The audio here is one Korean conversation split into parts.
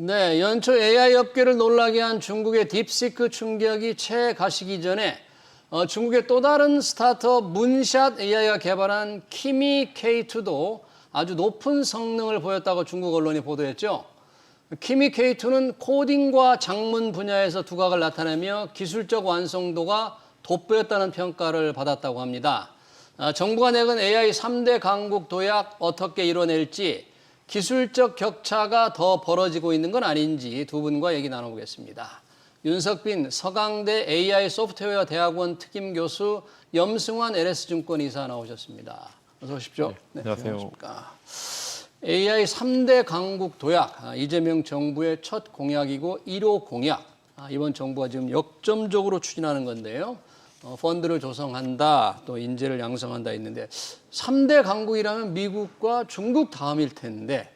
네, 연초 AI 업계를 놀라게 한 중국의 딥시크 충격이 채 가시기 전에 중국의 또 다른 스타트업 문샷 AI가 개발한 키미 K2도 아주 높은 성능을 보였다고 중국 언론이 보도했죠. 키미 K2는 코딩과 작문 분야에서 두각을 나타내며 기술적 완성도가 돋보였다는 평가를 받았다고 합니다. 정부가 내건 AI 3대 강국 도약 어떻게 이뤄낼지 기술적 격차가 더 벌어지고 있는 건 아닌지 두 분과 얘기 나눠보겠습니다. 윤석빈 서강대 AI 소프트웨어 대학원 특임 교수, 염승환 LS증권 이사 나오셨습니다. 어서 오십시오. 네, 안녕하세요. 안녕하십니까. AI 3대 강국 도약, 이재명 정부의 첫 공약이고 1호 공약. 이번 정부가 지금 역점적으로 추진하는 건데요. 펀드를 조성한다, 또 인재를 양성한다 있는데 3대 강국이라면 미국과 중국 다음일 텐데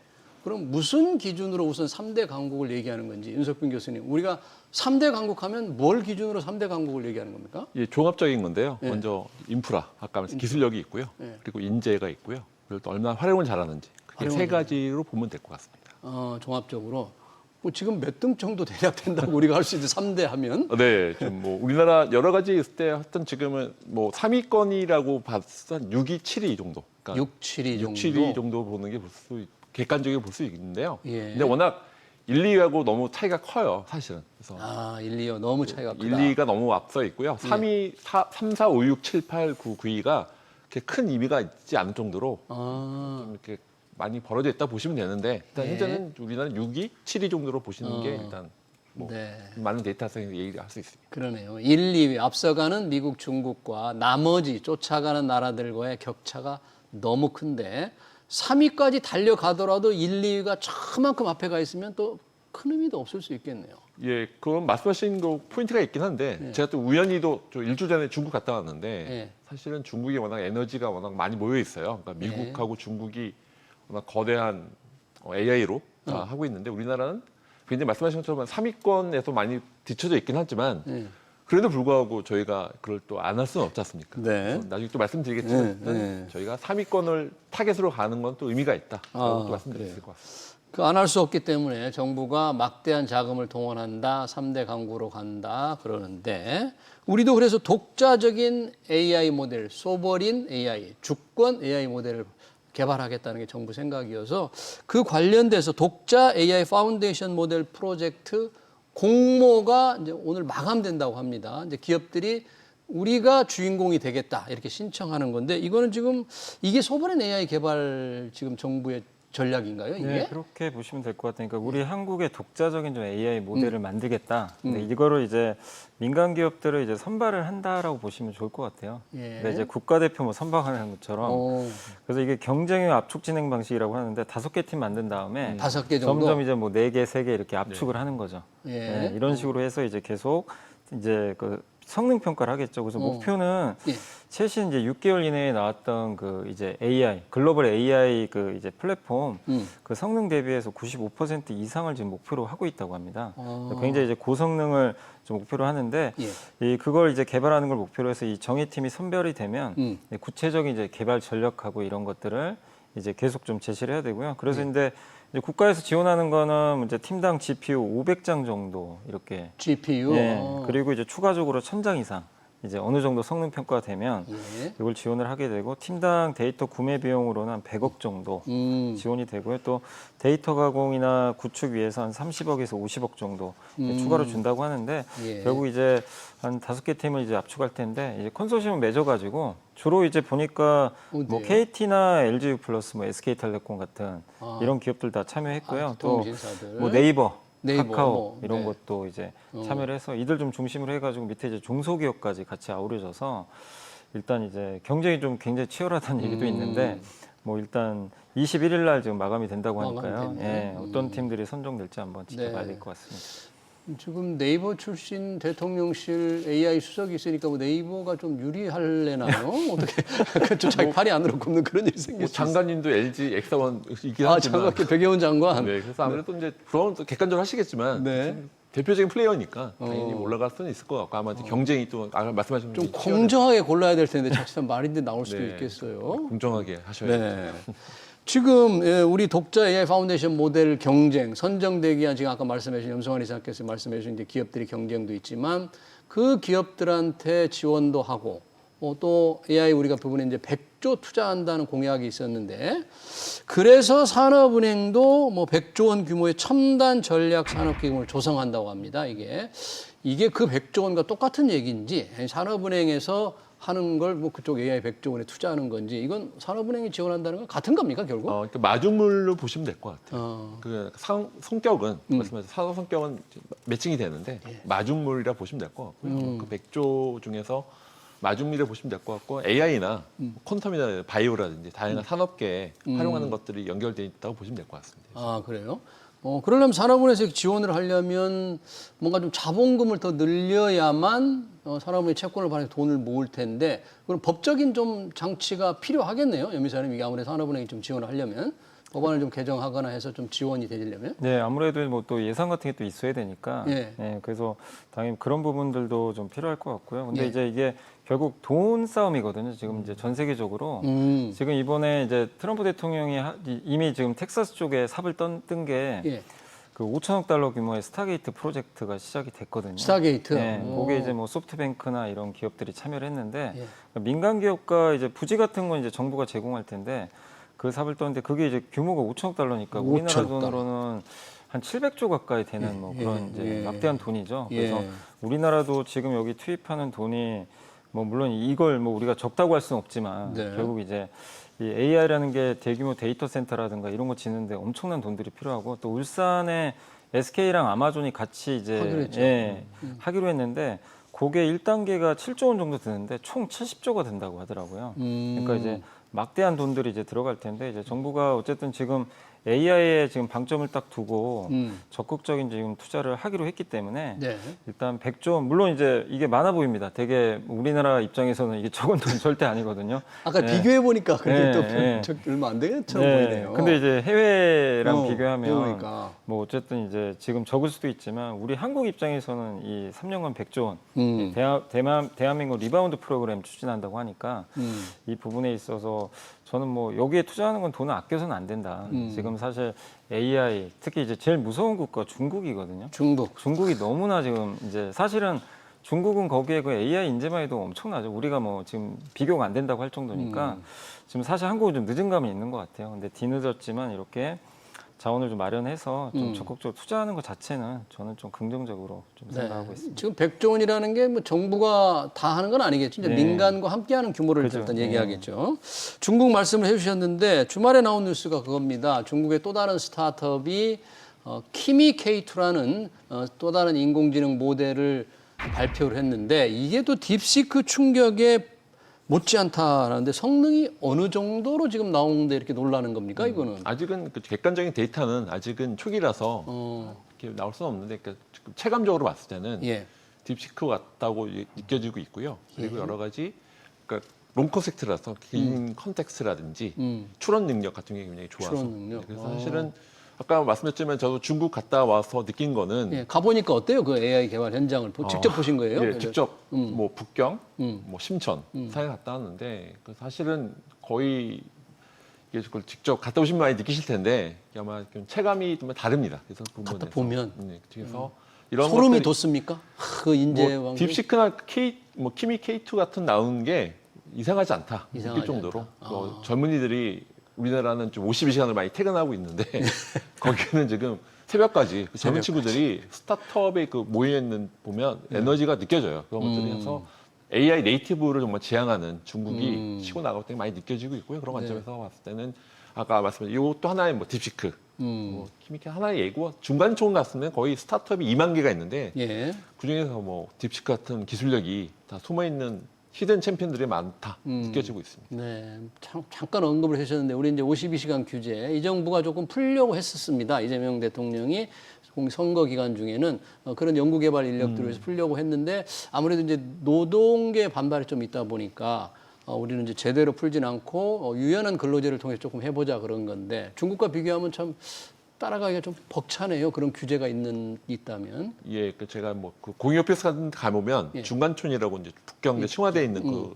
그럼 무슨 기준으로 우선 3대 강국을 얘기하는 건지 윤석빈 교수님, 우리가 3대 강국 하면 뭘 기준으로 3대 강국을 얘기하는 겁니까? 예, 종합적인 건데요. 네. 먼저 인프라, 아까 말씀 기술력이 있고요. 네. 그리고 인재가 있고요. 그리고 또 얼마나 활용을 잘하는지. 그게 세 가지로 보면 될 것 같습니다. 종합적으로. 뭐 지금 몇 등 정도 대략 된다고 우리가 할 수 있는 3대 하면? 네, 좀 뭐 우리나라 여러 가지 있을 때 하여튼 지금은 뭐 3위권이라고 봤을 때 6위, 7위 정도. 그러니까 6, 7위 정도. 6, 7위 정도 보는 게 객관적으게 볼 수 있는데요. 예. 근데 워낙 1, 2위하고 너무 차이가 커요, 사실은. 그래서 1, 2위 너무 차이가 크다. 1, 2위가 너무 앞서 있고요. 3위, 3, 4, 5, 6, 7, 8, 9, 9위가 그렇게 큰 의미가 있지 않을 정도로 좀 이렇게 많이 벌어져 있다 보시면 되는데 일단 현재는 우리나라는 6위, 7위 정도로 보시는 게 일단 뭐 많은 데이터상에서 얘기할 수 있습니다. 그러네요. 1, 2위 앞서가는 미국, 중국과 나머지 쫓아가는 나라들과의 격차가 너무 큰데 3위까지 달려가더라도 1, 2위가 저만큼 앞에 가 있으면 또 큰 의미도 없을 수 있겠네요. 예, 그건 말씀하신 거 포인트가 있긴 한데 제가 또 우연히도 좀 일주 전에 중국 갔다 왔는데 사실은 중국이 워낙 에너지가 워낙 많이 모여 있어요. 그러니까 미국하고 중국이 워낙 거대한 AI로 하고 있는데 우리나라는 굉장히 말씀하신 것처럼 3위권에서 많이 뒤쳐져 있긴 하지만 그래도 불구하고 저희가 그걸 또 안 할 수는 없지 않습니까? 네. 나중에 또 말씀드리겠지만 저희가 3위권을 타겟으로 가는 건 또 의미가 있다. 라고 또 말씀드릴 수 있을 것 같습니다. 안 할 수 없기 때문에 정부가 막대한 자금을 동원한다, 3대 강국으로 간다 그러는데 우리도 그래서 독자적인 AI 모델, 소버린 AI, 주권 AI 모델을 개발하겠다는 게 정부 생각이어서 그 관련돼서 독자 AI 파운데이션 모델 프로젝트 공모가 이제 오늘 마감된다고 합니다. 이제 기업들이 우리가 주인공이 되겠다 이렇게 신청하는 건데 이거는 지금 이게 소버린 AI 개발 지금 정부의 전략인가요, 이게? 네, 그렇게 보시면 될 것 같으니까 우리 한국의 독자적인 좀 AI 모델을 만들겠다. 근데 이거를 이제 민간 기업들을 이제 선발을 한다라고 보시면 좋을 것 같아요. 근데 이제 국가대표 뭐 선발하는 것처럼 그래서 이게 경쟁의 압축 진행 방식이라고 하는데 5개 팀 만든 다음에 5개 정도? 점점 이제 뭐 4개, 3개 이렇게 압축을 하는 거죠. 네, 이런 식으로 해서 이제 계속 이제 그 성능 평가를 하겠죠. 그래서 목표는 최신 이제 6개월 이내에 나왔던 그 이제 AI 글로벌 AI 그 이제 플랫폼 그 성능 대비해서 95% 이상을 지금 목표로 하고 있다고 합니다. 굉장히 이제 고성능을 좀 목표로 하는데 이 그걸 이제 개발하는 걸 목표로 해서 이 정예팀이 선별이 되면 구체적인 이제 개발 전략하고 이런 것들을 이제 계속 좀 제시를 해야 되고요. 그래서 이제 국가에서 지원하는 거는 이제 팀당 GPU 500장 정도 이렇게 GPU 그리고 이제 추가적으로 1000장 이상 이제 어느 정도 성능 평가가 되면 이걸 지원을 하게 되고 팀당 데이터 구매 비용으로는 한 100억 정도 지원이 되고요. 또 데이터 가공이나 구축 위해서 한 30억에서 50억 정도 추가로 준다고 하는데 결국 이제 한 5개 팀을 이제 압축할 텐데 이제 컨소시엄을 맺어가지고 주로 이제 보니까 뭐 KT나 LG 플러스, 뭐 SK텔레콤 같은 이런 기업들 다 참여했고요. 또 뭐 네이버, 카카오 이런 것도 이제 참여를 해서 이들 좀 중심으로 해가지고 밑에 이제 중소기업까지 같이 아우려져서 일단 이제 경쟁이 좀 굉장히 치열하다는 얘기도 있는데 뭐 일단 21일 날 지금 마감이 된다고 하니까요. 어떤 팀들이 선정될지 한번 지켜봐야 될 것 같습니다. 지금 네이버 출신 대통령실 AI 수석이 있으니까 뭐 네이버가 좀 유리할래나요? 어떻게 좀 자기 팔이 안으로 굽는 그런 일이 생길 수 있어요. 장관님도 LG 엑사원이긴 하지만 장관 백예원 장관. 네, 그래서 아무래도 이제 그런 객관적으로 하시겠지만 대표적인 플레이어니까 당연히 올라갈 수는 있을 것 같고 아마 경쟁이 또 아까 말씀하신 좀 공정하게 골라야 될 텐데 자칫하면 말인데 나올 수도 있겠어요. 공정하게 하셔야 돼요. 지금 우리 독자 AI 파운데이션 모델 경쟁 선정되기 위한 지금 아까 말씀하신 염성환 이사께서 말씀하신 이제 기업들이 경쟁도 있지만 그 기업들한테 지원도 하고 또 AI 우리가 부분에 이제 100조 투자한다는 공약이 있었는데 그래서 산업은행도 뭐 100조 원 규모의 첨단 전략 산업기금을 조성한다고 합니다. 이게 그 100조 원과 똑같은 얘기인지 산업은행에서 하는 걸 뭐 그쪽 AI 100조 원에 투자하는 건지 이건 산업은행이 지원한다는 건 같은 겁니까 결국? 그러니까 마중물로 보시면 될 것 같아요. 그 성격은 말씀하신 산업 성격은 매칭이 되는데 마중물이라 보시면 될 것 같고요. 그 100조 중에서 마중물이라 보시면 될 것 같고 AI나 퀀텀이나 바이오라든지 다양한 산업계에 활용하는 것들이 연결돼 있다고 보시면 될 것 같습니다. 아 그래요? 그러려면 산업은행에서 지원을 하려면 뭔가 좀 자본금을 더 늘려야만 산업은행이 채권을 발행해서 돈을 모을 텐데 그럼 법적인 좀 장치가 필요하겠네요. 염이사님 이게 아무래도 산업은행이 좀 지원을 하려면 법안을 좀 개정하거나 해서 좀 지원이 되려면. 네, 아무래도 뭐 또 예산 같은 게 또 있어야 되니까. 네, 그래서 당연히 그런 부분들도 좀 필요할 것 같고요. 근데 이제 이게 결국 돈 싸움이거든요. 지금 이제 전 세계적으로 지금 이번에 이제 트럼프 대통령이 이미 지금 텍사스 쪽에 삽을 뜬 게 그 5천억 달러 규모의 스타게이트 프로젝트가 시작이 됐거든요. 스타게이트. 네, 그게 이제 뭐 소프트뱅크나 이런 기업들이 참여를 했는데 민간 기업과 이제 부지 같은 건 이제 정부가 제공할 텐데 그 삽을 떴는데 그게 이제 규모가 5천억 달러니까 우리나라 돈으로는 한 700조 가까이 되는 뭐 그런 이제 막대한 돈이죠. 그래서 우리나라도 지금 여기 투입하는 돈이 뭐 물론 이걸 뭐 우리가 적다고 할 수는 없지만 결국 이제 이 AI라는 게 대규모 데이터 센터라든가 이런 거 짓는데 엄청난 돈들이 필요하고 또 울산에 SK랑 아마존이 같이 이제 하기로 했는데 그게 1단계가 7조 원 정도 드는데 총 70조가 된다고 하더라고요. 그러니까 이제 막대한 돈들이 이제 들어갈 텐데 이제 정부가 어쨌든 지금 AI에 지금 방점을 딱 두고 적극적인 지금 투자를 하기로 했기 때문에 일단 100조 물론 이제 이게 많아 보입니다. 되게 우리나라 입장에서는 이게 적은 돈 절대 아니거든요. 아까 비교해 보니까 근데 또 얼마 안 되겠처럼 보이네요. 근데 이제 해외랑 비교하면 그러니까. 뭐 어쨌든 이제 지금 적을 수도 있지만 우리 한국 입장에서는 이 3년간 100조 원 대한민국 리바운드 프로그램 추진한다고 하니까 이 부분에 있어서 저는 뭐 여기에 투자하는 건 돈을 아껴서는 안 된다. 지금 사실 AI 특히 이제 제일 무서운 국가 중국이거든요. 중국이 너무나 지금 이제 사실은 중국은 거기에 그 AI 인재만 해도 엄청나죠. 우리가 뭐 지금 비교가 안 된다고 할 정도니까 지금 사실 한국은 좀 늦은 감이 있는 것 같아요. 근데 뒤늦었지만 이렇게 자원을 좀 마련해서 좀 적극적으로 투자하는 것 자체는 저는 좀 긍정적으로 좀 생각하고 있습니다. 지금 100조 원이라는 게 뭐 정부가 다 하는 건 아니겠죠. 이제 민간과 함께하는 규모를 일단 얘기하겠죠. 중국 말씀을 해주셨는데 주말에 나온 뉴스가 그겁니다. 중국의 또 다른 스타트업이 키미 K2라는 또 다른 인공지능 모델을 발표를 했는데 이게 또 딥시크 충격에 못지않다라는데 성능이 어느 정도로 지금 나오는데 이렇게 놀라는 겁니까 이거는? 아직은 그 객관적인 데이터는 아직은 초기라서 이렇게 나올 수는 없는데 그러니까 체감적으로 봤을 때는 딥시크 같다고 느껴지고 있고요. 그리고 여러 가지 그러니까 롱 컨텍스트라서 긴 컨텍스트라든지 추론 능력 같은 게 굉장히 좋아서 추론 능력. 그래서 사실은 아까 말씀드렸지만 저도 중국 갔다 와서 느낀 거는 가보니까 어때요? 그 AI 개발 현장을 직접 보신 거예요? 예, 직접 뭐 북경, 뭐 심천 사이에 갔다 왔는데 그 사실은 거의 이게 그걸 직접 갔다 오신 분 많이 느끼실 텐데 아마 좀 체감이 좀 다릅니다. 그래서 그 갔다 부분에서. 보면 그래서 이런 소름이 것들이 돋습니까? 그 인재 뭐 왕국. 딥시크나 뭐 키미 K2 같은 나오는 게 이상하지 않다 느낄 이상하지 정도로 젊은이들이 우리나라는 좀 52시간을 많이 퇴근하고 있는데 거기는 지금 새벽까지 젊은 친구들이 스타트업에 그 모여 있는 보면 에너지가 느껴져요. 그런 것들이 해서 AI 네이티브를 정말 지향하는 중국이 치고 나갈 때 많이 느껴지고 있고요. 그런 관점에서 봤을 때는 아까 말씀드린 이것도 하나의 뭐 딥시크, 뭐 키미케 하나의 예고 중간총 같으면 거의 스타트업이 2만 개가 있는데 그 중에서 뭐 딥시크 같은 기술력이 다 숨어 있는 히든 챔피언들이 많다 느껴지고 있습니다. 네, 잠깐 언급을 하셨는데 우리 이제 52시간 규제 이 정부가 조금 풀려고 했었습니다. 이재명 대통령이 선거 기간 중에는 그런 연구개발 인력들을 위해서 풀려고 했는데 아무래도 이제 노동계 반발이 좀 있다 보니까 우리는 이제 제대로 풀진 않고 유연한 근로제를 통해서 조금 해보자 그런 건데 중국과 비교하면 참 따라가기가 좀 벅차네요. 그런 규제가 있다면. 예, 그 제가 뭐 그 공익오피스 같은 데 가보면 중간촌이라고 이제 북경 내 청와대에 있는 그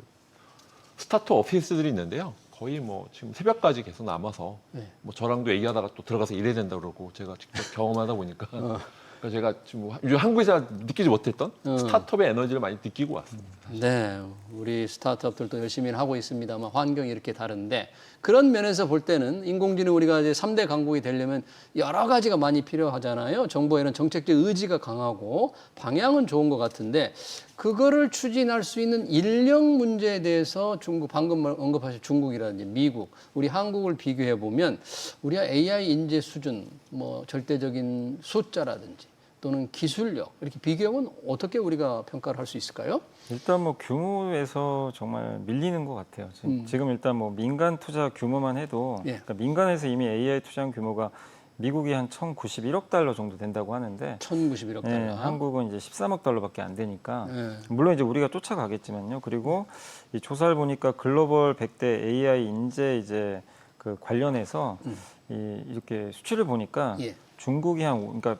스타트업 오피스들이 있는데요. 거의 뭐 지금 새벽까지 계속 남아서 네. 뭐 저랑도 얘기하다가 또 들어가서 일해야 된다 그러고 제가 직접 경험하다 보니까 그러니까 제가 지금 한국에서 느끼지 못했던 스타트업의 에너지를 많이 느끼고 왔습니다. 네, 우리 스타트업들도 열심히 하고 있습니다만 환경이 이렇게 다른데 그런 면에서 볼 때는 인공지능 우리가 이제 3대 강국이 되려면 여러 가지가 많이 필요하잖아요. 정부에는 정책적 의지가 강하고 방향은 좋은 것 같은데 그거를 추진할 수 있는 인력 문제에 대해서 중국 방금 언급하신 중국이라든지 미국, 우리 한국을 비교해 보면 우리가 AI 인재 수준, 뭐 절대적인 숫자라든지 또는 기술력 이렇게 비교하면 어떻게 우리가 평가를 할 수 있을까요? 일단 뭐 규모에서 정말 밀리는 것 같아요. 지금 일단 뭐 민간 투자 규모만 해도 예. 그러니까 민간에서 이미 AI 투자한 규모가 미국이 한 1,091억 달러 정도 된다고 하는데 1,091억 달러. 한국은 이제 13억 달러밖에 안 되니까 예. 물론 이제 우리가 쫓아가겠지만요. 그리고 이 조사를 보니까 글로벌 100대 AI 인재 이제 그 관련해서 이렇게 수치를 보니까 예. 중국이 그러니까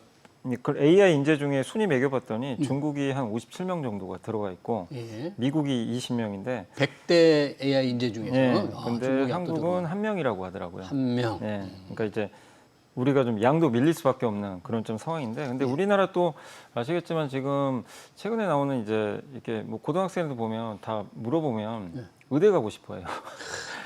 그 AI 인재 중에 순위 매겨봤더니 중국이 한 57명 정도가 들어가 있고 예. 미국이 20명인데 100대 AI 인재 중에서 근데 중국이 한국은 한 명이라고 하더라고요. 한 명. 그러니까 이제 우리가 좀 양도 밀릴 수밖에 없는 그런 좀 상황인데, 근데 우리나라 또 아시겠지만 지금 최근에 나오는 이제 이렇게 뭐 고등학생들 보면 다 물어보면 의대 가고 싶어해요.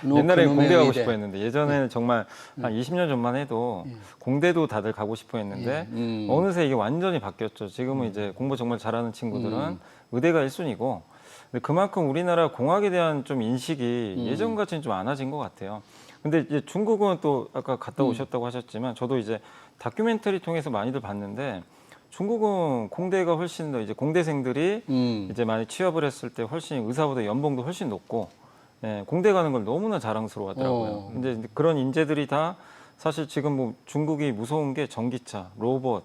옛날에는 공대 가고 싶어 했는데 예전에는 정말 한 20년 전만 해도 공대도 다들 가고 싶어 했는데 어느새 이게 완전히 바뀌었죠. 지금은 이제 공부 정말 잘하는 친구들은 의대가 1순위고 근데 그만큼 우리나라 공학에 대한 좀 인식이 예전 같이는 좀 안 와진 것 같아요. 근데 이제 중국은 또 아까 갔다 오셨다고 하셨지만 저도 이제 다큐멘터리 통해서 많이들 봤는데 중국은 공대가 훨씬 더 이제 공대생들이 이제 많이 취업을 했을 때 훨씬 의사보다 연봉도 훨씬 높고 공대 가는 걸 너무나 자랑스러워하더라고요. 근데 그런 인재들이 다 사실 지금 뭐 중국이 무서운 게 전기차, 로봇.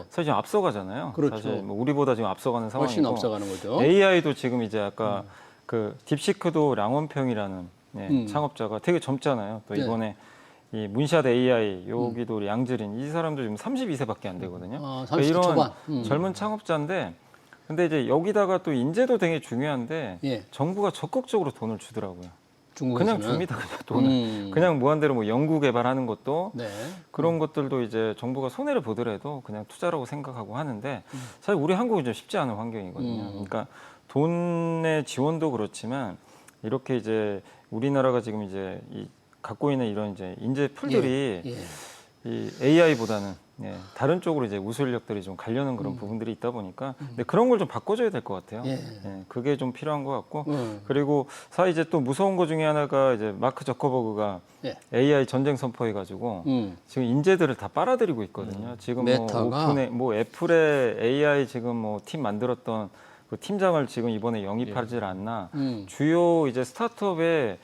사실 지금 앞서가잖아요. 그렇죠. 사실 뭐 우리보다 지금 앞서가는 상황이고. 훨씬 앞서가는 거죠. AI도 지금 이제 아까 그 딥시크도 량원평이라는 창업자가 되게 젊잖아요. 또 이번에 이 문샷 AI 여기도 우리 양지린 이 사람도 지금 32세밖에 안 되거든요. 30대 이런 초반. 젊은 창업자인데 근데 이제 여기다가 또 인재도 되게 중요한데 정부가 적극적으로 돈을 주더라고요. 중국에서는. 그냥 줍니다. 그냥 돈을. 그냥 무한대로 뭐 연구 개발하는 것도 그런 것들도 이제 정부가 손해를 보더라도 그냥 투자라고 생각하고 하는데 사실 우리 한국은 좀 쉽지 않은 환경이거든요. 그러니까 돈의 지원도 그렇지만 이렇게 이제 우리나라가 지금 이제 갖고 있는 이런 이제 인재 풀들이 이 AI보다는 다른 쪽으로 이제 우수 인력들이 좀 가려는 그런 부분들이 있다 보니까 근데 그런 걸 좀 바꿔줘야 될 것 같아요. 그게 좀 필요한 것 같고 그리고 사실 이제 또 무서운 것 중에 하나가 이제 마크 저커버그가 AI 전쟁 선포해가지고 지금 인재들을 다 빨아들이고 있거든요. 지금 뭐 오픈에 뭐 애플의 AI 지금 뭐 팀 만들었던 그 팀장을 지금 이번에 영입하지 않나 주요 이제 스타트업의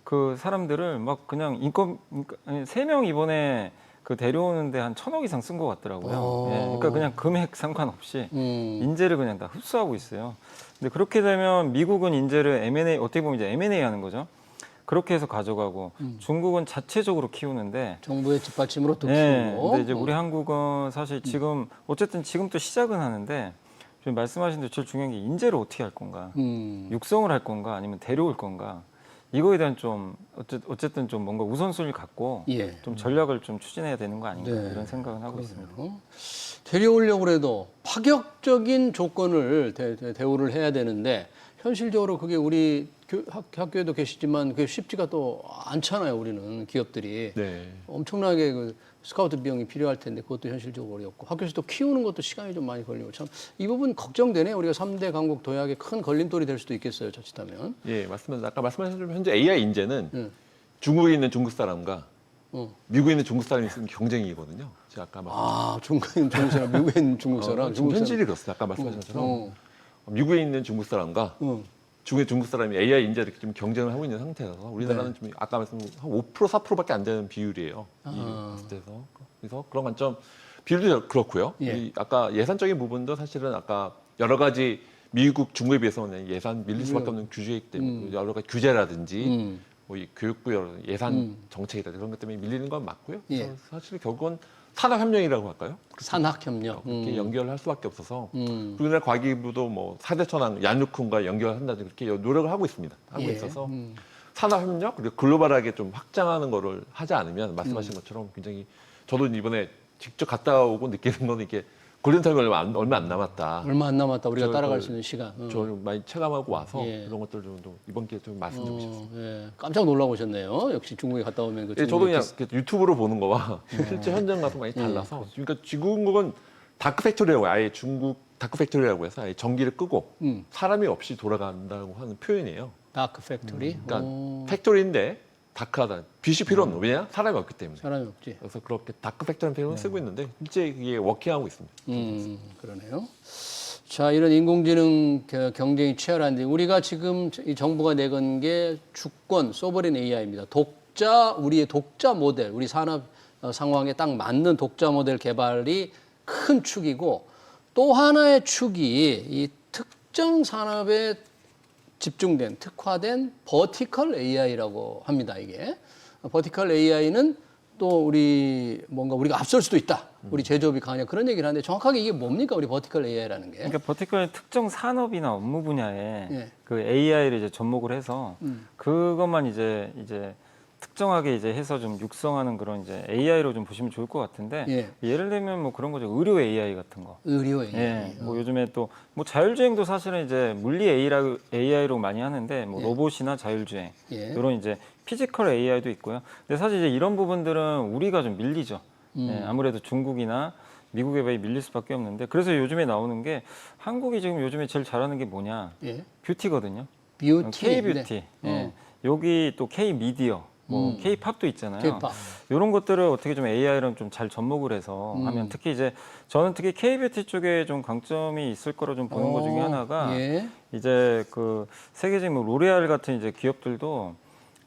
그 사람들을 막 그냥 인건 3명 이번에 그 데려오는데 한 1,000억 이상 쓴 것 같더라고요. 그러니까 그냥 금액 상관없이 인재를 그냥 다 흡수하고 있어요. 근데 그렇게 되면 미국은 인재를 M&A 어떻게 보면 이제 M&A 하는 거죠. 그렇게 해서 가져가고 중국은 자체적으로 키우는데 정부의 뒷받침으로 또 키우고. 근데 이제 우리 한국은 사실 지금 어쨌든 지금 또 시작은 하는데 지금 말씀하신 대로 제일 중요한 게 인재를 어떻게 할 건가, 육성을 할 건가, 아니면 데려올 건가. 이거에 대한 좀 어쨌든 좀 뭔가 우선순위를 갖고 좀 전략을 좀 추진해야 되는 거 아닌가 이런 생각은 하고 있습니다. 데려오려고 해도 파격적인 조건을 대우를 해야 되는데 현실적으로 그게 우리 학교에도 계시지만 그게 쉽지가 또 않잖아요. 우리는 기업들이 엄청나게 그 스카우트 비용이 필요할 텐데 그것도 현실적으로 어렵고 학교에서 또 키우는 것도 시간이 좀 많이 걸리고 참 이 부분 걱정되네요. 우리가 3대 강국 도약의 큰 걸림돌이 될 수도 있겠어요. 자칫하면. 예, 맞습니다. 아까 말씀하신 대로 현재 AI 인재는 중국에 있는 중국 사람과 미국에 있는 중국 사람이 있는 경쟁이거든요. 제가 아까 말씀드린 중국에 있는 중국 사람, 미국에 있는 중국 사람. 지금 현실이 그렇습니다. 아까 말씀하신 것처럼 미국에 있는 중국 사람과 중국의 중국 사람이 AI 인재를 좀 경쟁을 하고 있는 상태라서 우리나라는 좀 아까 말씀한 한 5% 4%밖에 안 되는 비율이에요. 그래서 그런 관점 비율도 그렇고요. 이 아까 예산적인 부분도 사실은 아까 여러 가지 미국, 중국에 비해서는 예산 밀릴 수밖에 없는 규제 때문에 여러 가지 규제라든지 뭐 이 교육부 예산 정책이라든지 그런 것 때문에 밀리는 건 맞고요. 사실 결국은 산학협력이라고 할까요? 산학협력. 그렇게 연결할 수밖에 없어서 우리나라 과기부도 뭐 4대 천왕 얀루쿤과 연결한다든지 그렇게 노력을 하고 있습니다. 하고 있어서 산업협력 그리고 글로벌하게 좀 확장하는 거를 하지 않으면 말씀하신 것처럼 굉장히 저도 이번에 직접 갔다 오고 느끼는 거는 이게 골든타임이 얼마 안 남았다. 얼마 안 남았다. 우리가 저 따라갈 그- 수 있는 시간. 좀 많이 체감하고 와서 예. 그런 것들 좀 이번 기회에 좀 말씀드리고 싶습니다. 예. 깜짝 놀라 오셨네요. 역시 중국에 갔다 오면 그 예, 저도 중국의 그냥 이렇게 유튜브로 보는 거와 실제 현장 가서 많이 달라서 그러니까 중국은 다크 팩토리라고 아예 중국 다크 팩토리라고 해서 아예 전기를 끄고 사람이 없이 돌아간다고 하는 표현이에요. 다크 팩토리. 그러니까 오, 팩토리인데 다크하다. 빛이 필요 없는 왜냐? 사람이 없기 때문에. 사람이 없지. 그래서 그렇게 다크 팩토리라는 표현을 쓰고 있는데 실제 이게 워킹하고 있습니다. 그러네요. 자, 이런 인공지능 경쟁이 치열한데 우리가 지금 이 정부가 내건 게 주권 소버린 AI입니다. 우리의 독자 모델, 우리 산업 상황에 딱 맞는 독자 모델 개발이 큰 축이고 또 하나의 축이 이 특정 산업에 집중된 특화된 버티컬 AI라고 합니다. 이게 버티컬 AI는 또 우리가 앞설 수도 있다. 우리 제조업이 강하냐 그런 얘기를 하는데 정확하게 이게 뭡니까? 우리 버티컬 AI라는 게. 그러니까 버티컬은 특정 산업이나 업무 분야에 예. 그 AI를 이제 접목을 해서 그것만 이제 특정하게 이제 해서 좀 육성하는 그런 이제 AI로 좀 보시면 좋을 것 같은데 예. 예를 들면 뭐 그런 거죠. 의료 AI 같은 거. 의료 AI. 예. 뭐 요즘에 또 뭐 자율주행도 사실은 이제 물리 AI로 많이 하는데 뭐 예. 로봇이나 자율주행 예. 이런 이제 피지컬 AI도 있고요. 근데 사실 이제 이런 부분들은 우리가 좀 밀리죠. 예, 아무래도 중국이나 미국에 많이 밀릴 수밖에 없는데 그래서 요즘에 나오는 게 한국이 지금 요즘에 제일 잘하는 게 뭐냐? 예. 뷰티거든요. 뷰티. K-뷰티. 네. 예. 여기 또 K-미디어, 뭐 K-팝도 있잖아요. K-pop. 이런 것들을 어떻게 좀 AI랑 좀 잘 접목을 해서 하면 특히 이제 저는 특히 K-뷰티 쪽에 좀 강점이 있을 거로 좀 보는 것 중에 하나가 예. 이제 그 세계적인 뭐 로레알 같은 이제 기업들도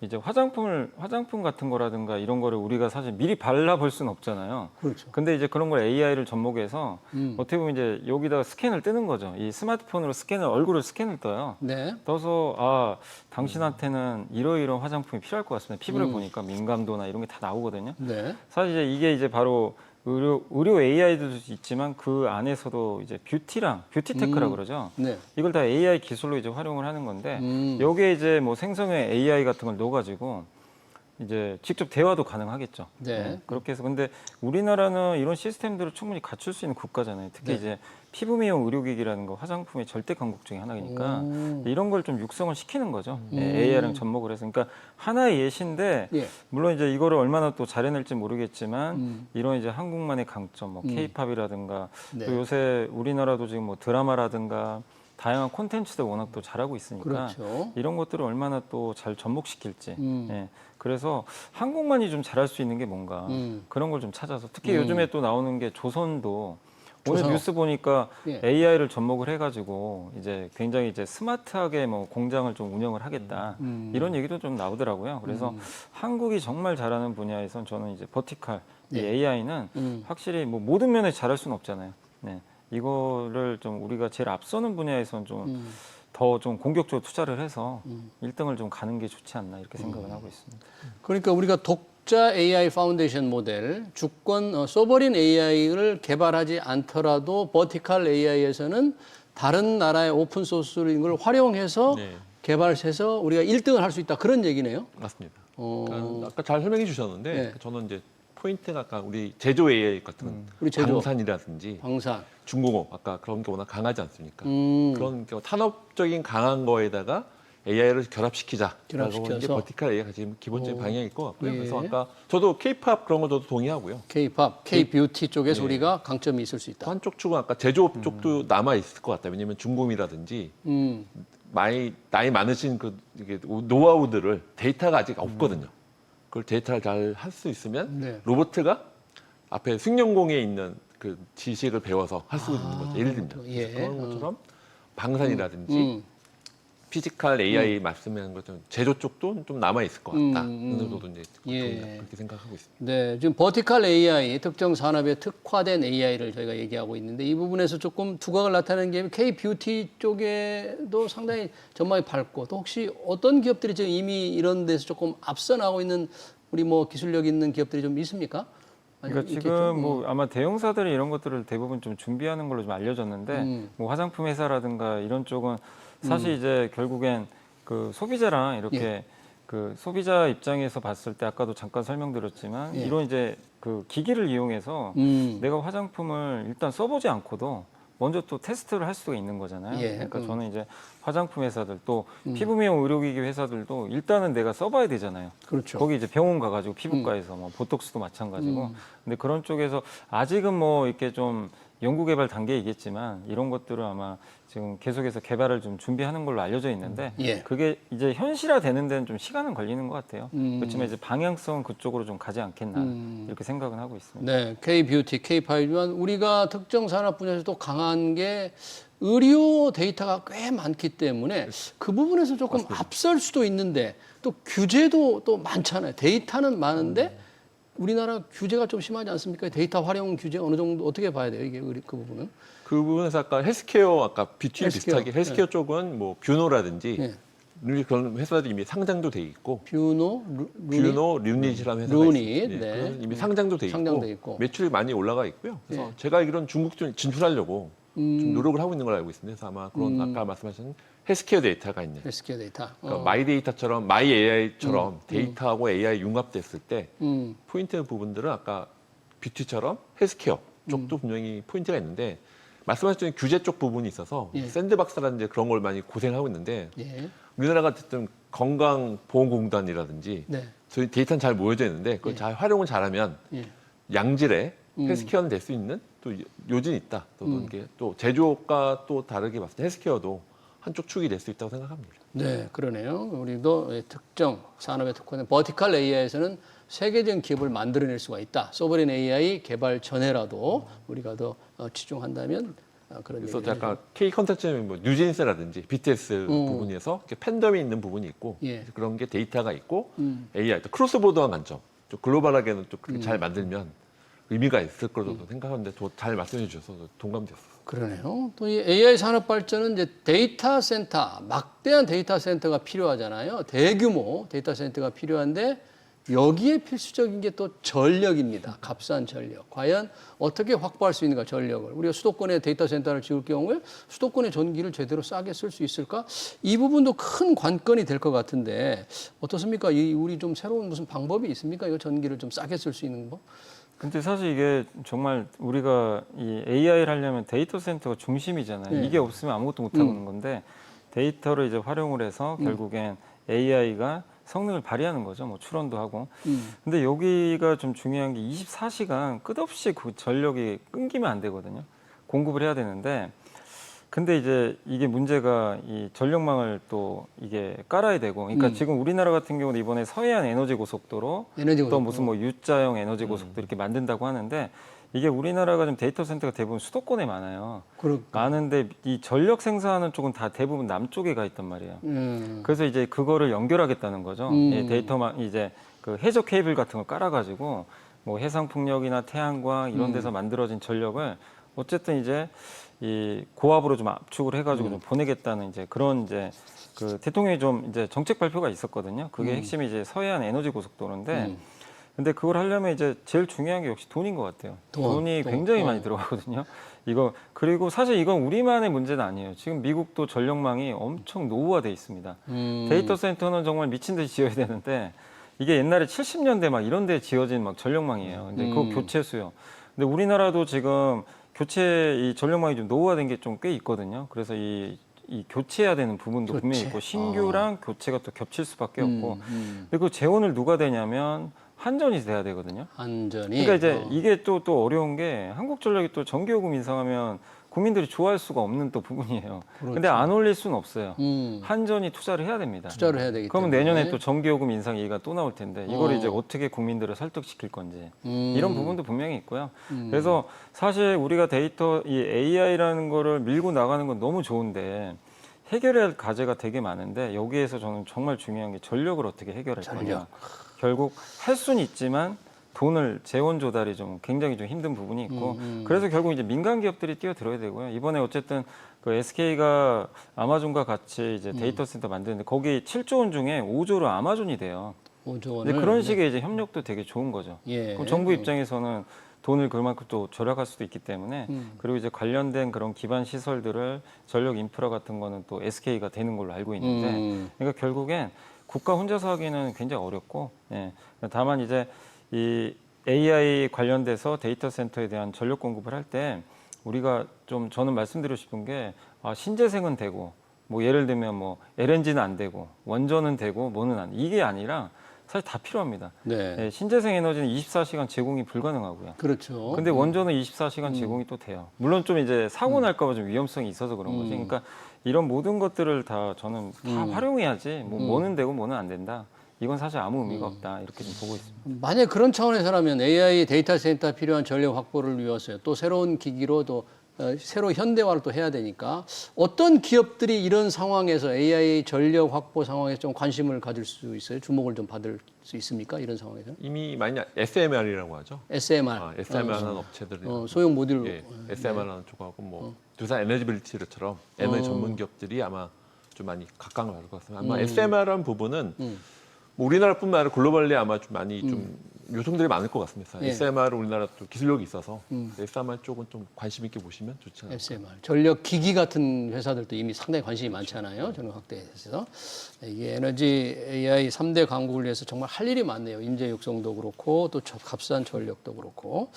이제 화장품 같은 거라든가 이런 거를 우리가 사실 미리 발라볼 수는 없잖아요. 그렇죠. 근데 이제 그런 걸 AI를 접목해서 어떻게 보면 이제 여기다가 스캔을 뜨는 거죠. 이 스마트폰으로 얼굴을 스캔을 떠요. 네. 떠서 당신한테는 이러이러한 화장품이 필요할 것 같습니다. 피부를 보니까 민감도나 이런 게 다 나오거든요. 네. 사실 이게 이제 바로 의료 AI도 있지만 그 안에서도 이제 뷰티테크라 그러죠. 네. 이걸 다 AI 기술로 이제 활용을 하는 건데 음. 여기에 이제 뭐 생성형 AI 같은 걸 넣어가지고 이제 직접 대화도 가능하겠죠. 네. 그렇게 해서 근데 우리나라는 이런 시스템들을 충분히 갖출 수 있는 국가잖아요. 특히 네. 이제 피부 미용 의료기기라는 거 화장품의 절대 강국 중에 하나이니까 이런 걸 좀 육성을 시키는 거죠. AI랑 접목을 해서 그러니까 하나의 예시인데 예. 물론 이제 이거를 얼마나 또 잘해낼지 모르겠지만 이런 이제 한국만의 강점, 뭐 K-팝이라든가 네. 또 요새 우리나라도 지금 뭐 드라마라든가 다양한 콘텐츠들 워낙 또 잘하고 있으니까 그렇죠. 이런 것들을 얼마나 또 잘 접목시킬지. 예. 그래서 한국만이 좀 잘할 수 있는 게 뭔가 그런 걸 좀 찾아서 특히 요즘에 또 나오는 게 조선도 오늘 조선. 뉴스 보니까 예. AI를 접목을 해가지고 이제 굉장히 이제 스마트하게 뭐 공장을 좀 운영을 하겠다 이런 얘기도 좀 나오더라고요. 그래서 한국이 정말 잘하는 분야에선 저는 이제 버티컬 이 AI는 확실히 뭐 모든 면에 잘할 수는 없잖아요. 네. 이거를 좀 우리가 제일 앞서는 분야에선 좀 더 좀 공격적으로 투자를 해서 1등을 좀 가는 게 좋지 않나 이렇게 생각을 하고 있습니다. 그러니까 우리가 독자 AI 파운데이션 모델, 주권 소버린 AI를 개발하지 않더라도 버티컬 AI에서는 다른 나라의 오픈 소스인 걸 활용해서 네. 개발해서 우리가 1등을 할 수 있다. 그런 얘기네요. 맞습니다. 어, 그러니까 아까 잘 설명해 주셨는데 네. 저는 이제 포인트가 아까 우리 제조 AI 같은 우리 제조. 방산이라든지 방산. 중공업 아까 그런 게 워낙 강하지 않습니까? 음. 그런 산업적인 강한 거에다가 AI를 결합시키자라고 하는 게 결합시켜서. 버티컬 AI가 지금 기본적인 방향일 것 같고요. 예. 그래서 아까 저도 K-팝 그런 거 저도 동의하고요. K-팝, K-뷰티 쪽에서 네. 우리가 강점이 있을 수 있다. 한쪽 축은 아까 제조업 쪽도 남아 있을 것 같아요. 왜냐하면 중공이라든지 나이 많으신 그 이게 노하우들을 데이터가 아직 없거든요. 그걸 데이터를 잘 할 수 있으면 네. 로봇가 앞에 승용공에 있는 그 지식을 배워서 할 수 있는 거죠. 예를 들면 예. 그런 것처럼 방산이라든지 피지컬 AI 말씀하신 것처럼 제조 쪽도 좀 남아 있을 것 같다. 어느 정도 이제 예. 그렇게 생각하고 있습니다. 네, 지금 버티컬 AI, 특정 산업에 특화된 AI를 저희가 얘기하고 있는데 이 부분에서 조금 두각을 나타내는 게 K-뷰티 쪽에도 상당히 전망이 밝고 또 혹시 어떤 기업들이 지금 이미 이런 데서 조금 앞서 나가고 있는 우리 뭐 기술력 있는 기업들이 좀 있습니까? 그러니까 있겠죠? 지금 뭐 아마 대형사들이 이런 것들을 대부분 좀 준비하는 걸로 좀 알려졌는데 뭐 화장품 회사라든가 이런 쪽은 사실 이제 결국엔 그 소비자랑 이렇게 그 소비자 입장에서 봤을 때 아까도 잠깐 설명드렸지만 예. 이런 이제 그 기기를 이용해서 내가 화장품을 일단 써보지 않고도 먼저 또 테스트를 할 수가 있는 거잖아요. 예. 그러니까 저는 이제 화장품 회사들 또 피부 미용 의료기기 회사들도 일단은 내가 써봐야 되잖아요. 그렇죠. 거기 이제 병원 가가지고 피부과에서 뭐 보톡스도 마찬가지고. 근데 그런 쪽에서 아직은 뭐 이렇게 좀 연구개발 단계이겠지만 이런 것들을 아마 지금 계속해서 개발을 좀 준비하는 걸로 알려져 있는데 예. 그게 이제 현실화되는 데는 좀 시간은 걸리는 것 같아요. 그렇지만 이제 방향성은 그쪽으로 좀 가지 않겠나 이렇게 생각은 하고 있습니다. 네, K-뷰티, K5지만 우리가 특정 산업 분야에서 또 강한 게 의료 데이터가 꽤 많기 때문에 그 부분에서 조금 앞설 수도 있는데 또 규제도 또 많잖아요. 데이터는 많은데 우리나라 규제가 좀 심하지 않습니까? 데이터 활용 규제 어느 정도 어떻게 봐야 돼요? 이게 그 부분은? 그 부분에서 아까 헬스케어 아까 뷰티 헬스케어. 비슷하게 헬스케어 쪽은 뭐 뷰노라든지 예. 우리 그런 회사들이 이미 상장도 돼 있고 뷰노, 뷰노, 류닛이라는 회사가 류닛, 있습니다. 네. 그건 이미 상장도 돼 상장돼 있고, 있고. 매출이 많이 올라가 있고요. 그래서 예. 제가 알기로는 중국 좀 진출하려고 좀 노력을 하고 있는 걸 알고 있습니다. 그래서 아마 그런 아까 말씀하신 헬스케어 데이터가 있는 헬스케어 데이터. 그러니까 마이 데이터처럼 마이 AI처럼 데이터하고 AI 융합됐을 때 포인트 부분들은 아까 뷰티처럼 헬스케어 쪽도 분명히 포인트가 있는데 말씀하신 규제 쪽 부분이 있어서 예. 샌드박스라든지 그런 걸 많이 고생하고 있는데 예. 우리나라가 어쨌든 건강보험공단이라든지 네. 저희 데이터는 잘 모여져 있는데 그걸 잘 활용을 잘하면 예. 양질의 헬스케어는 될 수 있는 또 요진이 있다. 또 이게 또 제조업과 또 다르게 봤을 때 헬스케어도 한쪽 축이 될 수 있다고 생각합니다. 네, 그러네요. 우리도 특정 산업에 특화된 버티컬 AI에서는 세계적인 기업을 만들어낼 수가 있다. 소버린 AI 개발 전에라도 우리가 더 치중한다면 그런 그래서 얘기를 약간 K 컨텐츠는 뭐 뉴진스라든지 BTS 부분에서 이렇게 팬덤이 있는 부분이 있고 예. 그런 게 데이터가 있고 AI 또 크로스보더한 관점, 좀 글로벌하게는 좀 그렇게 잘 만들면 의미가 있을 거라고 생각하는데 잘 말씀해 주셔서 동감되었어요. 그러네요. 또 이 AI 산업 발전은 이제 데이터 센터, 막대한 데이터 센터가 필요하잖아요. 대규모 데이터 센터가 필요한데 여기에 필수적인 게 또 전력입니다. 값싼 전력. 과연 어떻게 확보할 수 있는가 전력을. 우리가 수도권에 데이터 센터를 지을 경우에 수도권의 전기를 제대로 싸게 쓸 수 있을까? 이 부분도 큰 관건이 될 것 같은데 어떻습니까? 우리 좀 새로운 무슨 방법이 있습니까? 이거 전기를 좀 싸게 쓸 수 있는 거? 근데 사실 이게 정말 우리가 이 AI를 하려면 데이터 센터가 중심이잖아요. 네. 이게 없으면 아무것도 못 하는 건데 데이터를 이제 활용을 해서 결국엔 AI가 성능을 발휘하는 거죠. 뭐 추론도 하고. 근데 여기가 좀 중요한 게 24시간 끝없이 그 전력이 끊기면 안 되거든요. 공급을 해야 되는데 근데 이제 이게 문제가 이 전력망을 또 이게 깔아야 되고 그러니까 지금 우리나라 같은 경우는 이번에 서해안 에너지 고속도로 에너지 또 고속도로. 무슨 뭐 U자형 에너지 고속도로 이렇게 만든다고 하는데 이게 우리나라가 좀 데이터 센터가 대부분 수도권에 많아요. 많은데 이 전력 생산하는 쪽은 다 대부분 남쪽에 가 있단 말이에요. 그래서 이제 그거를 연결하겠다는 거죠. 이 데이터만 이제 그 해저 케이블 같은 걸 깔아가지고 뭐 해상 풍력이나 태양광 이런 데서 만들어진 전력을 어쨌든 이제 이 고압으로 좀 압축을 해가지고 좀 보내겠다는 이제 그런 이제 그 대통령이 좀 이제 정책 발표가 있었거든요. 그게 핵심이 이제 서해안 에너지 고속도로인데. 근데 그걸 하려면 이제 제일 중요한 게 역시 돈인 것 같아요. 돈이 굉장히 많이 들어가거든요. 이거 그리고 사실 이건 우리만의 문제는 아니에요. 지금 미국도 전력망이 엄청 노후화돼 있습니다. 데이터 센터는 정말 미친 듯이 지어야 되는데 이게 옛날에 70년대 막 이런 데 지어진 막 전력망이에요. 근데 그거 교체수요. 근데 우리나라도 지금 교체 이 전력망이 좀 노후화된 게 좀 꽤 있거든요. 그래서 이 교체해야 되는 부분도 분명히 있고 신규랑 교체가 또 겹칠 수밖에 없고. 근데 그 재원을 누가 대냐면 한전이 돼야 되거든요. 한전이. 그러니까 이제 이게 또 어려운 게 한국전력이 또 전기요금 인상하면 국민들이 좋아할 수가 없는 또 부분이에요. 근데 안 올릴 수는 없어요. 한전이 투자를 해야 됩니다. 투자를 해야 되기 그러면 때문에. 내년에 또 전기요금 인상 얘기가 또 나올 텐데 이걸 이제 어떻게 국민들을 설득시킬 건지 이런 부분도 분명히 있고요. 그래서 사실 우리가 데이터 이 AI라는 거를 밀고 나가는 건 너무 좋은데 해결해야 할 과제가 되게 많은데 여기에서 저는 정말 중요한 게 전력을 어떻게 해결할 거냐. 결국 할 수는 있지만 돈을 재원 조달이 좀 굉장히 좀 힘든 부분이 있고 그래서 결국 이제 민간 기업들이 뛰어들어야 되고요. 이번에 어쨌든 그 SK가 아마존과 같이 이제 데이터 센터 만드는데 거기 7조 원 중에 5조로 아마존이 돼요. 5조 근데 원을. 그런 식의 이제 협력도 되게 좋은 거죠. 예. 그럼 정부 입장에서는 돈을 그만큼 또 절약할 수도 있기 때문에 그리고 이제 관련된 그런 기반 시설들을 전력 인프라 같은 거는 또 SK가 되는 걸로 알고 있는데 그러니까 결국엔 국가 혼자서 하기는 굉장히 어렵고, 예. 다만 이제 이 AI 관련돼서 데이터 센터에 대한 전력 공급을 할 때 우리가 좀 저는 말씀드리고 싶은 게 신재생은 되고 뭐 예를 들면 뭐 LNG는 안 되고 원전은 되고 뭐는 안 이게 아니라 사실 다 필요합니다. 네. 예, 신재생 에너지는 24시간 제공이 불가능하고요. 그렇죠. 근데 원전은 24시간 제공이 또 돼요. 물론 좀 이제 사고 날까 봐 좀 위험성이 있어서 그런 거지. 그러니까 이런 모든 것들을 다 저는 다 활용해야지 뭐는 되고 뭐는 안 된다. 이건 사실 아무 의미가 없다. 이렇게 좀 보고 있습니다. 만약 그런 차원에서라면 AI 데이터 센터 필요한 전력 확보를 위해서 또 새로운 기기로 또 새로 현대화를 또 해야 되니까 어떤 기업들이 이런 상황에서 AI 전력 확보 상황에 좀 관심을 가질 수 있어요? 주목을 좀 받을 수 있습니까? 이런 상황에서? 이미 많이 SMR. SMR이라고 하죠. SMR 하는 업체들이 소형 모듈. 예, SMR 하는 쪽하고 뭐 두산 에너지빌리티처럼 에너지 전문 기업들이 아마 좀 많이 각광을 받을 것 같습니다. 아마 SMR라는 부분은 뭐 우리나라뿐만 아니라 글로벌리 아마 좀 많이 좀 요청들이 많을 것 같습니다. 예. SMR 우리나라 또 기술력이 있어서 SMR 쪽은 좀 관심 있게 보시면 좋지 않을까. SMR. 전력 기기 같은 회사들도 이미 상당히 관심이 많잖아요. 전력 확대에 대해서. 이게 에너지 AI 3대 강국을 위해서 정말 할 일이 많네요. 인재 육성도 그렇고 또 값싼 전력도 그렇고.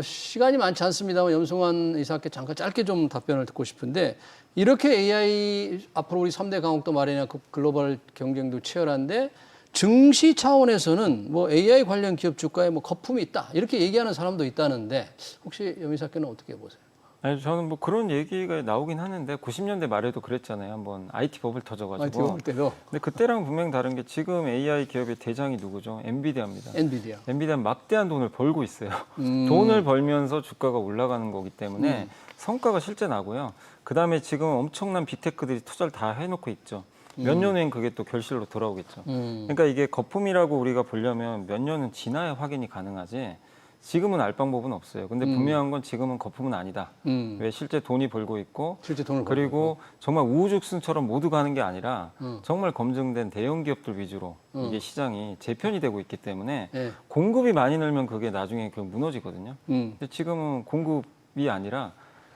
시간이 많지 않습니다만 염승환 이사께 잠깐 짧게 좀 답변을 듣고 싶은데 이렇게 AI 앞으로 우리 3대 강국도 말이냐 글로벌 경쟁도 치열한데 증시 차원에서는 뭐 AI 관련 기업 주가에 뭐 거품이 있다 이렇게 얘기하는 사람도 있다는데 혹시 염 이사께는 어떻게 보세요? 아니 저는 뭐 그런 얘기가 나오긴 하는데 90년대 말에도 그랬잖아요. 한번 IT 버블 터져가지고. IT 버블 때도. 근데 그때랑 분명 다른 게 지금 AI 기업의 대장이 누구죠? 엔비디아입니다. 엔비디아는 막대한 돈을 벌고 있어요. 돈을 벌면서 주가가 올라가는 거기 때문에 성과가 실제 나고요. 그다음에 지금 엄청난 빅테크들이 투자를 다 해놓고 있죠. 몇 년 후엔 그게 또 결실로 돌아오겠죠. 그러니까 이게 거품이라고 우리가 보려면 몇 년은 지나야 확인이 가능하지 지금은 알 방법은 없어요. 근데 분명한 건 지금은 거품은 아니다. 왜 실제 돈이 벌고 있고 실제 돈을 그리고 정말 우후죽순처럼 모두 가는 게 아니라 정말 검증된 대형 기업들 위주로 이게 시장이 재편이 되고 있기 때문에 네. 공급이 많이 늘면 그게 나중에 무너지거든요. 근데 지금은 공급이 아니라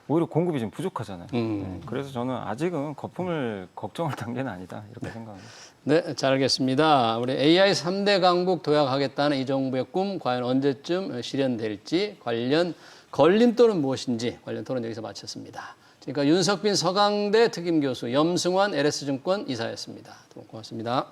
오히려 공급이 좀 부족하잖아요. 네, 그래서 저는 아직은 거품을 걱정할 단계는 아니다 이렇게 생각합니다. 네, 잘 알겠습니다. 우리 AI 3대 강국 도약하겠다는 이 정부의 꿈 과연 언제쯤 실현될지 관련 걸림돌은 무엇인지 관련 토론 여기서 마쳤습니다. 그러니까 윤석빈 서강대 특임교수, 염승환 LS증권 이사였습니다. 고맙습니다.